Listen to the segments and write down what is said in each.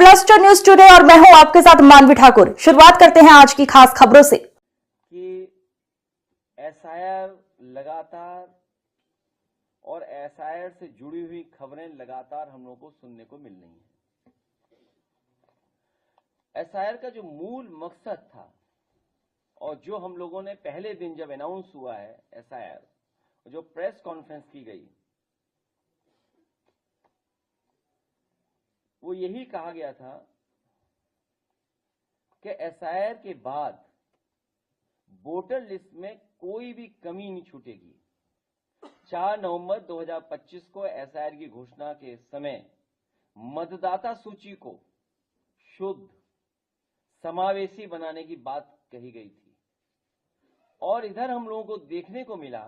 Cluster news today और मैं हूं आपके साथ मानवी ठाकुर। शुरुआत करते हैं आज की खास खबरों से कि एसआईआर लगातार और एसआईआर से जुड़ी हुई खबरें लगातार हम लोगों को सुनने को मिल रही हैं। एसआईआर का जो मूल मकसद था और जो हम लोगों ने पहले दिन जब अनाउंस हुआ है एसआईआर, जो प्रेस कॉन्फ्रेंस की गई, वो यही कहा गया था कि एसआईआर के बाद वोटर लिस्ट में कोई भी कमी नहीं छूटेगी। 4 नवंबर 2025 को एसआईआर की घोषणा के समय मतदाता सूची को शुद्ध समावेशी बनाने की बात कही गई थी और इधर हम लोगों को देखने को मिला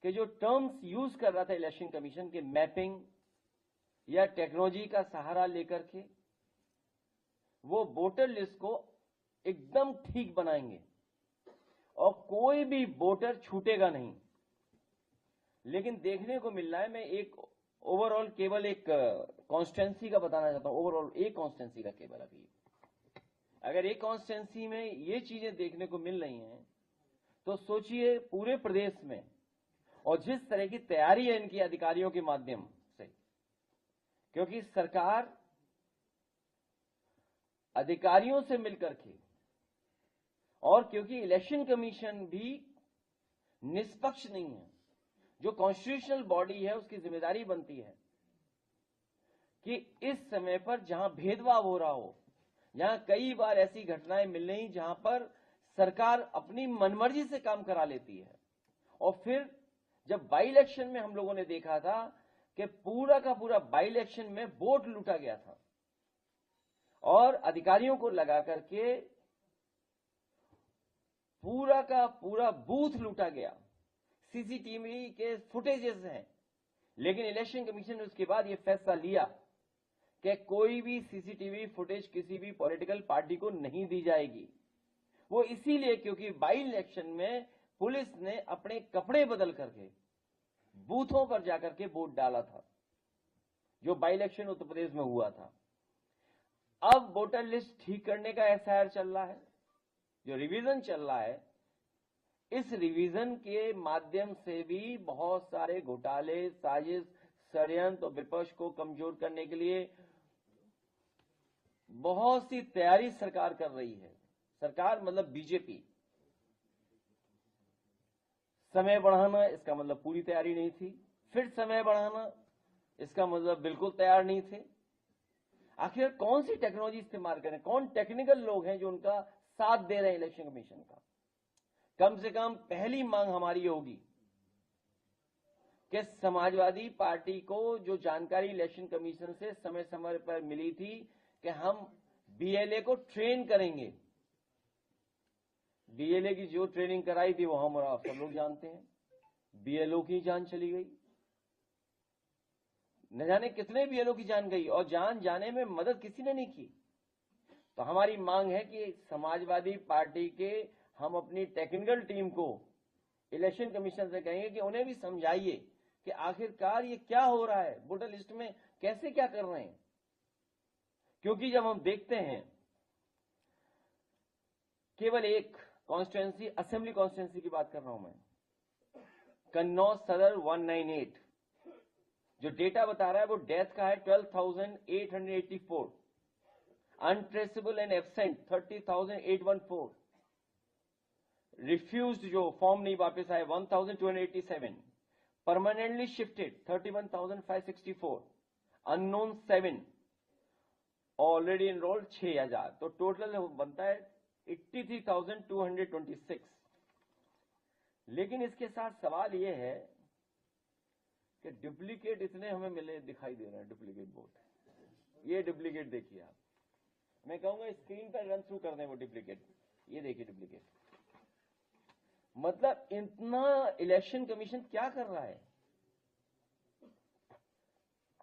कि जो टर्म्स यूज कर रहा था इलेक्शन कमीशन के मैपिंग या टेक्नोलॉजी का सहारा लेकर के वो वोटर लिस्ट को एकदम ठीक बनाएंगे और कोई भी वोटर छूटेगा नहीं। लेकिन देखने को मिल रहा है, मैं एक ओवरऑल केवल एक कॉन्स्टिट्यूंसी का बताना चाहता हूं, ओवरऑल एक कॉन्स्टिट्यूंसी का केवल। अभी अगर एक कॉन्स्टिट्यूंसी में ये चीजें देखने को मिल रही हैं तो सोचिए पूरे प्रदेश में, और जिस तरह की तैयारी है इनकी अधिकारियों के माध्यम से, क्योंकि सरकार अधिकारियों से मिलकर के और क्योंकि इलेक्शन कमीशन भी निष्पक्ष नहीं है, जो कॉन्स्टिट्यूशनल बॉडी है उसकी जिम्मेदारी बनती है कि इस समय पर जहां भेदभाव हो रहा हो, जहां कई बार ऐसी घटनाएं मिल रही जहां पर सरकार अपनी मनमर्जी से काम करा लेती है। और फिर जब बाई इलेक्शन में हम लोगों ने देखा था कि पूरा का पूरा बाई इलेक्शन में वोट लूटा गया था और अधिकारियों को लगा करके पूरा का पूरा बूथ लूटा गया। सीसीटीवी के फुटेजेस हैं, लेकिन इलेक्शन कमीशन ने उसके बाद यह फैसला लिया कि कोई भी सीसीटीवी फुटेज किसी भी पॉलिटिकल पार्टी को नहीं दी जाएगी। वो इसीलिए क्योंकि बाई इलेक्शन में पुलिस ने अपने कपड़े बदल करके बूथों पर जाकर के वोट डाला था, जो बाई इलेक्शन उत्तर प्रदेश में हुआ था। अब वोटर लिस्ट ठीक करने का एसआईआर चल रहा है, जो रिवीजन चल रहा है, इस रिवीजन के माध्यम से भी बहुत सारे घोटाले, साजिश, षड्यंत्र और विपक्ष को कमजोर करने के लिए बहुत सी तैयारी सरकार कर रही है। सरकार मतलब बीजेपी। समय बढ़ाना इसका मतलब पूरी तैयारी नहीं थी, फिर समय बढ़ाना इसका मतलब बिल्कुल तैयार नहीं थे। आखिर कौन सी टेक्नोलॉजी इस्तेमाल करें, कौन टेक्निकल लोग हैं जो उनका साथ दे रहे हैं इलेक्शन कमीशन का। कम से कम पहली मांग हमारी होगी कि समाजवादी पार्टी को जो जानकारी इलेक्शन कमीशन से समय समय पर मिली थी कि हम बीएलए को ट्रेन करेंगे, बीएलए की जो ट्रेनिंग कराई थी वो हम और आप सब लोग जानते हैं, बीएलओ की जान चली गई। न जाने कितने बीएलओ की जान गई और जान जाने में मदद किसी ने नहीं की। तो हमारी मांग है कि समाजवादी पार्टी के हम अपनी टेक्निकल टीम को इलेक्शन कमीशन से कहेंगे कि उन्हें भी समझाइए कि आखिरकार ये क्या हो रहा है, वोटर लिस्ट में कैसे क्या कर रहे हैं। क्योंकि जब हम देखते हैं केवल एक कॉन्स्टिट्यूंसी, असेंबली कॉन्स्टिट्यूंसी की बात कर रहा हूं मैं, कन्नौज सदर 198, जो डेटा बता रहा है वो डेथ का है 12,884, अनट्रेसेबल एंड एब्सेंट 30,814, रिफ्यूज्ड जो फॉर्म नहीं वापस आए 1,287, permanently shifted 31,564, unknown 7, already enrolled 6,000। तो टोटल बनता है 83,226। लेकिन इसके साथ सवाल यह है कि डुप्लीकेट इतने हमें मिले दिखाई दे रहे हैं, डुप्लीकेट वोट। ये डुप्लीकेट देखिए आप, मैं कहूंगा स्क्रीन पर रन थ्रू कर दें वो डुप्लीकेट। ये देखिए डुप्लीकेट, मतलब इतना इलेक्शन कमीशन क्या कर रहा है।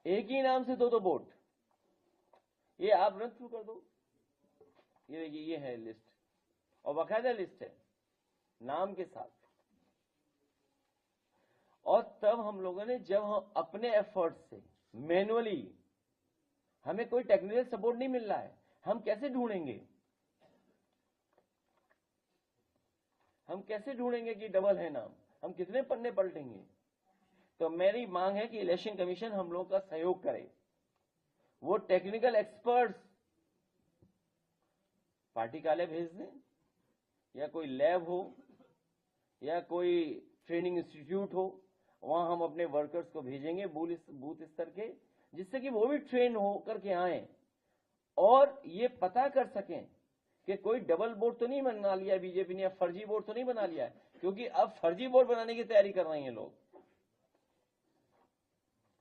एक ही नाम से दो वोट, ये आप रन थ्रू कर दो। ये देखिए, ये है लिस्ट और बाकायदा लिस्ट है नाम के साथ। और तब हम लोगों ने, जब हम अपने एफर्ट से मैनुअली हमें कोई टेक्निकल सपोर्ट नहीं मिल रहा है, हम कैसे ढूंढेंगे? हम कैसे ढूंढेंगे कि डबल है नाम? हम कितने पन्ने पलटेंगे? तो मेरी मांग है कि इलेक्शन कमीशन हम लोगों का सहयोग करे, वो टेक्निकल एक्सपर्ट्स पार्टी कार्यालय भेज दें, या कोई लैब हो या कोई ट्रेनिंग इंस्टीट्यूट हो, वहां हम अपने वर्कर्स को भेजेंगे बूथ स्तर के, जिससे कि वो भी ट्रेन हो करके आए और ये पता कर सकें कि कोई डबल वोट तो नहीं बना लिया बीजेपी ने, या फर्जी वोट तो नहीं बना लिया है, क्योंकि अब फर्जी वोट बनाने की तैयारी कर रहे हैं लोग।